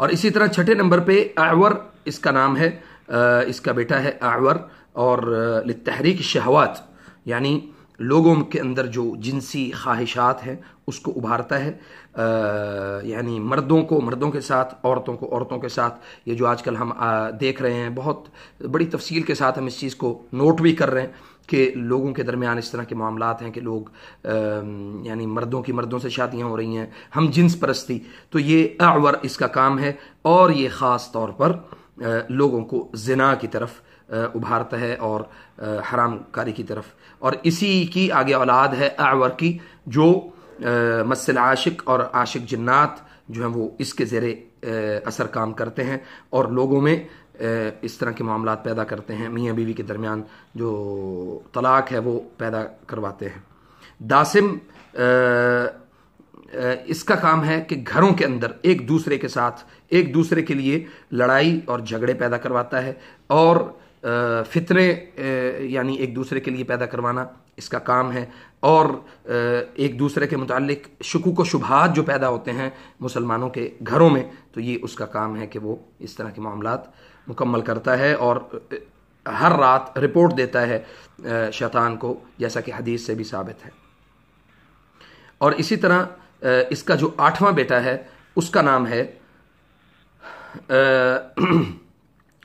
اور اسی طرح چھٹے نمبر پہ اعور اس کا نام ہے، اس کا بیٹا ہے اعور، اور للتحریک الشہوات یعنی لوگوں کے اندر جو جنسی خواہشات ہیں اس کو ابھارتا ہے، یعنی مردوں کو مردوں کے ساتھ، عورتوں کو عورتوں کے ساتھ. یہ جو آج کل ہم دیکھ رہے ہیں، بہت بڑی تفصیل کے ساتھ ہم اس چیز کو نوٹ بھی کر رہے ہیں کہ لوگوں کے درمیان اس طرح کے معاملات ہیں کہ لوگ یعنی مردوں کی مردوں سے شادیاں ہو رہی ہیں، ہم جنس پرستی. تو یہ اعور اس کا کام ہے، اور یہ خاص طور پر لوگوں کو زنا کی طرف ابھارتا ہے اور حرام کاری کی طرف. اور اسی کی آگے اولاد ہے اعور کی، جو مس العاشق اور عاشق جنات جو ہیں وہ اس کے زیر اثر کام کرتے ہیں اور لوگوں میں اس طرح کے معاملات پیدا کرتے ہیں، میاں بیوی کے درمیان جو طلاق ہے وہ پیدا کرواتے ہیں. داسم اس کا کام ہے کہ گھروں کے اندر ایک دوسرے کے ساتھ ایک دوسرے کے لیے لڑائی اور جھگڑے پیدا کرواتا ہے، اور فتنے یعنی ایک دوسرے کے لیے پیدا کروانا اس کا کام ہے، اور ایک دوسرے کے متعلق شکوک و شبہات جو پیدا ہوتے ہیں مسلمانوں کے گھروں میں، تو یہ اس کا کام ہے کہ وہ اس طرح کے معاملات مکمل کرتا ہے اور ہر رات رپورٹ دیتا ہے شیطان کو، جیسا کہ حدیث سے بھی ثابت ہے. اور اسی طرح اس کا جو 8واں بیٹا ہے اس کا نام ہے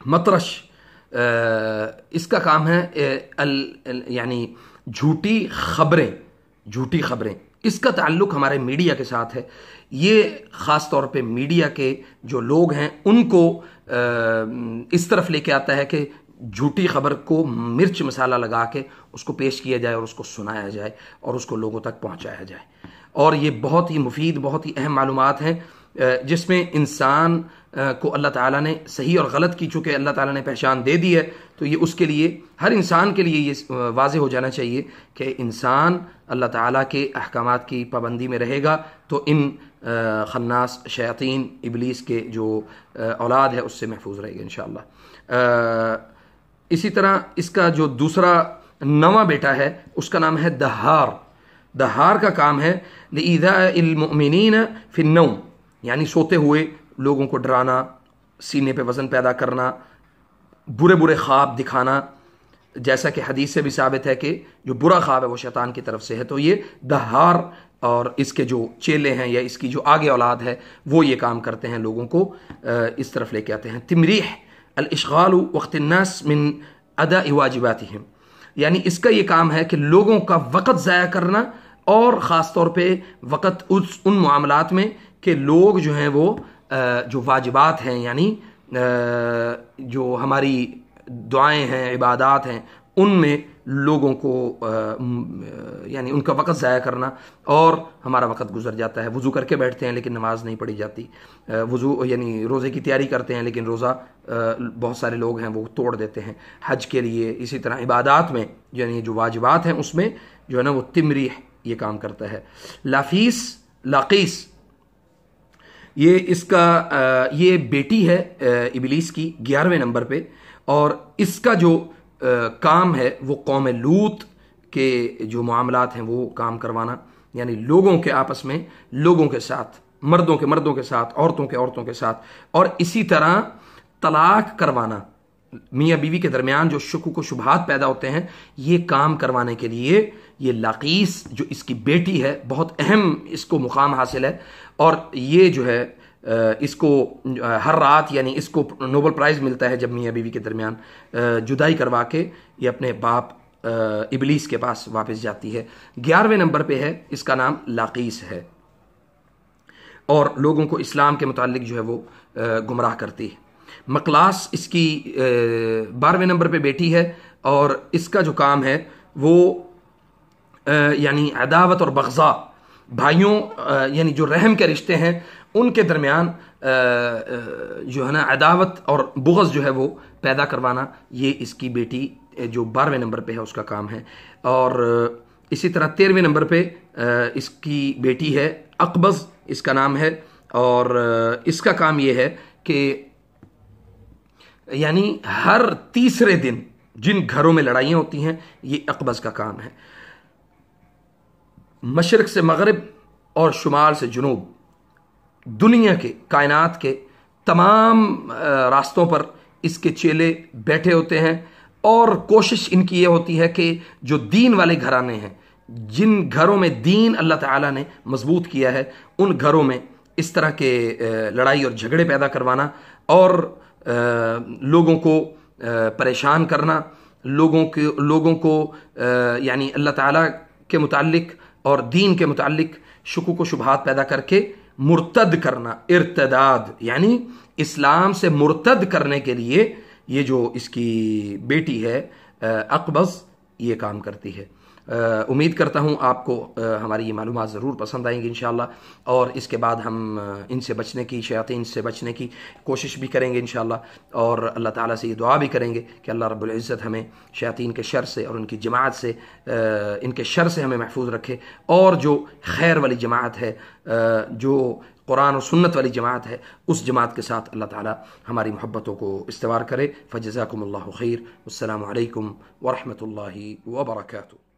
مطرش. اس کا کام ہے یعنی جھوٹی خبریں. اس کا تعلق ہمارے میڈیا کے ساتھ ہے. یہ خاص طور پہ میڈیا کے جو لوگ ہیں ان کو اس طرف لے کے آتا ہے کہ جھوٹی خبر کو مرچ مسالہ لگا کے اس کو پیش کیا جائے اور اس کو سنایا جائے اور اس کو لوگوں تک پہنچایا جائے. اور یہ بہت ہی مفید، بہت ہی اہم معلومات ہیں جس میں انسان کو اللہ تعالیٰ نے صحیح اور غلط کی چونکہ اللہ تعالیٰ نے پہچان دے دی ہے، تو یہ اس کے لیے، ہر انسان کے لیے یہ واضح ہو جانا چاہیے کہ انسان اللہ تعالیٰ کے احکامات کی پابندی میں رہے گا تو ان خناس شیاطین ابلیس کے جو اولاد ہے اس سے محفوظ رہے گا انشاءاللہ. اسی طرح اس کا جو دوسرا 9واں بیٹا ہے اس کا نام ہے دہار. دہار کا کام ہے لإيذاء المؤمنین فی النوم، یعنی سوتے ہوئے لوگوں کو ڈرانا، سینے پہ وزن پیدا کرنا، برے برے خواب دکھانا، جیسا کہ حدیث سے بھی ثابت ہے کہ جو برا خواب ہے وہ شیطان کی طرف سے ہے. تو یہ دہار اور اس کے جو چیلے ہیں یا اس کی جو آگے اولاد ہے وہ یہ کام کرتے ہیں، لوگوں کو اس طرف لے کے آتے ہیں. تمریح الاشغال وقت الناس من اداء واجباتهم، یعنی اس کا یہ کام ہے کہ لوگوں کا وقت ضائع کرنا، اور خاص طور پہ وقت ان معاملات میں کہ لوگ جو ہیں وہ جو واجبات ہیں یعنی جو ہماری دعائیں ہیں، عبادات ہیں، ان میں لوگوں کو یعنی ان کا وقت ضائع کرنا، اور ہمارا وقت گزر جاتا ہے. وضو کر کے بیٹھتے ہیں لیکن نماز نہیں پڑھی جاتی، وضو یعنی روزے کی تیاری کرتے ہیں لیکن روزہ بہت سارے لوگ ہیں وہ توڑ دیتے ہیں حج کے لیے. اسی طرح عبادات میں یعنی جو واجبات ہیں اس میں جو ہے نا وہ تمریح یہ کام کرتا ہے. لاقیس یہ اس کا یہ بیٹی ہے ابلیس کی 11ویں نمبر پہ، اور اس کا جو کام ہے وہ قوم لوط کے جو معاملات ہیں وہ کام کروانا، یعنی لوگوں کے آپس میں لوگوں کے ساتھ، مردوں کے ساتھ، عورتوں کے ساتھ، اور اسی طرح طلاق کروانا. میاں بیوی کے درمیان جو شکوک و شبہات پیدا ہوتے ہیں یہ کام کروانے کے لیے یہ لاقیس جو اس کی بیٹی ہے بہت اہم اس کو مقام حاصل ہے. اور یہ جو ہے اس کو ہر رات یعنی اس کو نوبل پرائز ملتا ہے جب میاں بیوی کے درمیان جدائی کروا کے یہ اپنے باپ ابلیس کے پاس واپس جاتی ہے. 11ویں نمبر پہ ہے، اس کا نام لاقیس ہے، اور لوگوں کو اسلام کے متعلق جو ہے وہ گمراہ کرتی ہے. مقلاس اس کی 12ویں نمبر پہ بیٹی ہے، اور اس کا جو کام ہے وہ یعنی عداوت اور بغضاء، بھائیوں یعنی جو رحم کے رشتے ہیں ان کے درمیان جو ہے نا عداوت اور بغض جو ہے وہ پیدا کروانا، یہ اس کی بیٹی جو 12ویں نمبر پہ ہے اس کا کام ہے. اور اسی طرح 13ویں نمبر پہ اس کی بیٹی ہے اقبض اس کا نام ہے، اور اس کا کام یہ ہے کہ یعنی ہر تیسرے دن جن گھروں میں لڑائیاں ہوتی ہیں یہ اقبض کا کام ہے. مشرق سے مغرب اور شمال سے جنوب، دنیا کے کائنات کے تمام راستوں پر اس کے چیلے بیٹھے ہوتے ہیں، اور کوشش ان کی یہ ہوتی ہے کہ جو دین والے گھرانے ہیں، جن گھروں میں دین اللہ تعالیٰ نے مضبوط کیا ہے، ان گھروں میں اس طرح کے لڑائی اور جھگڑے پیدا کروانا اور لوگوں کو پریشان کرنا، لوگوں کو یعنی اللہ تعالیٰ کے متعلق اور دین کے متعلق شکوک و شبہات پیدا کر کے مرتد کرنا، ارتداد یعنی اسلام سے مرتد کرنے کے لیے یہ جو اس کی بیٹی ہے اقبض یہ کام کرتی ہے۔ امید کرتا ہوں آپ کو ہماری یہ معلومات ضرور پسند آئیں گی انشاءاللہ، اور اس کے بعد ہم ان سے بچنے کی، شیاطین سے بچنے کی کوشش بھی کریں گے انشاءاللہ، اور اللہ تعالیٰ سے یہ دعا بھی کریں گے کہ اللہ رب العزت ہمیں شیاطین کے شر سے اور ان کی جماعت سے، ان کے شر سے ہمیں محفوظ رکھے، اور جو خیر والی جماعت ہے، جو قرآن و سنت والی جماعت ہے، اس جماعت کے ساتھ اللہ تعالیٰ ہماری محبتوں کو استوار کرے۔ فجزاکم اللہ خیر، السلام علیکم ورحمۃ اللہ وبرکاتہ۔